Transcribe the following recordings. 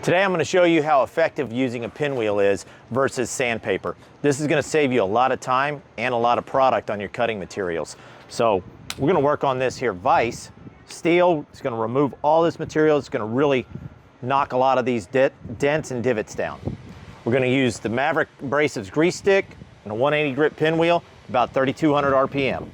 Today I'm going to show you how effective using a pinwheel is versus sandpaper. This is going to save you a lot of time and a lot of product on your cutting materials. So we're going to work on this here vise. Steel, it's going to remove all this material. It's going to really knock a lot of these dents and divots down. We're going to use the Maverick Abrasives grease stick and a 180 grit pinwheel, about 3,200 RPM.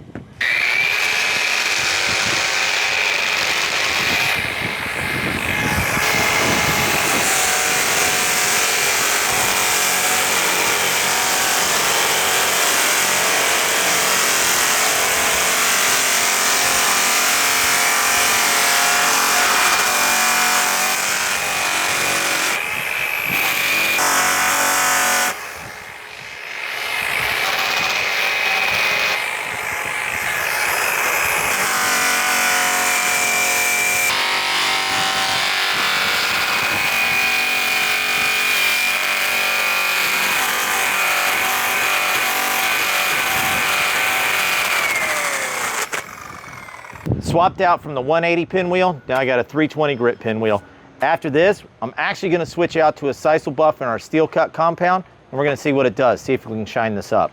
Swapped out from the 180 pinwheel, now I got a 320 grit pinwheel. After this, I'm actually going to switch out to a sisal buff in our steel cut compound, and we're going to see what it does, see if we can shine this up.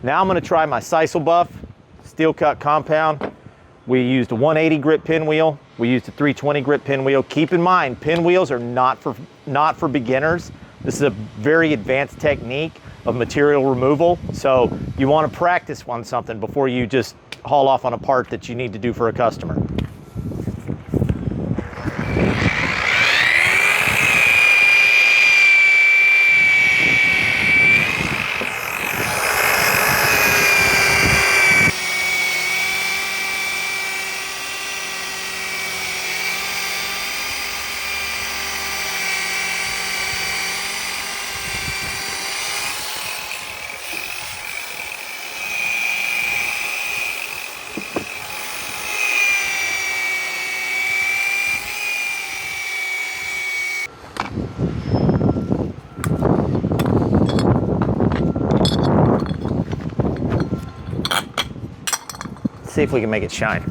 Now I'm going to try my sisal buff steel cut compound. We used a 180 grit pinwheel. We used a 320 grit pinwheel. Keep in mind, pinwheels are not for beginners. This is a very advanced technique of material removal. So you want to practice on something before you just haul off on a part that you need to do for a customer. See if we can make it shine.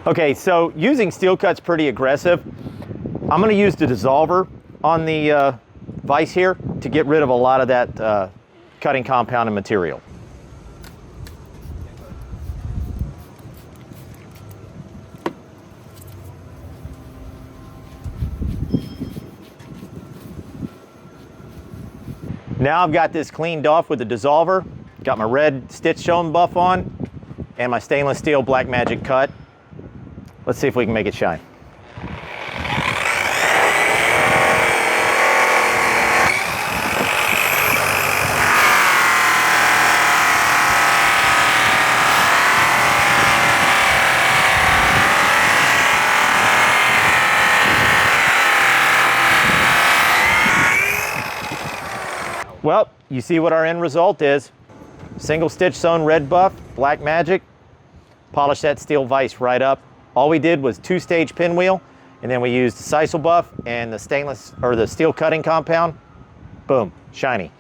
Okay, so using steel cut's pretty aggressive. I'm going to use the dissolver on the vise here to get rid of a lot of that cutting compound and material. Now I've got this cleaned off with the dissolver, got my red stitch showing buff on, and my stainless steel Black Magic cut. Let's see if we can make it shine. Well, you see what our end result is. Single stitch sewn red buff, Black Magic, polish that steel vise right up. All we did was 2-stage pinwheel, and then we used the sisal buff and the steel cutting compound. Boom, shiny.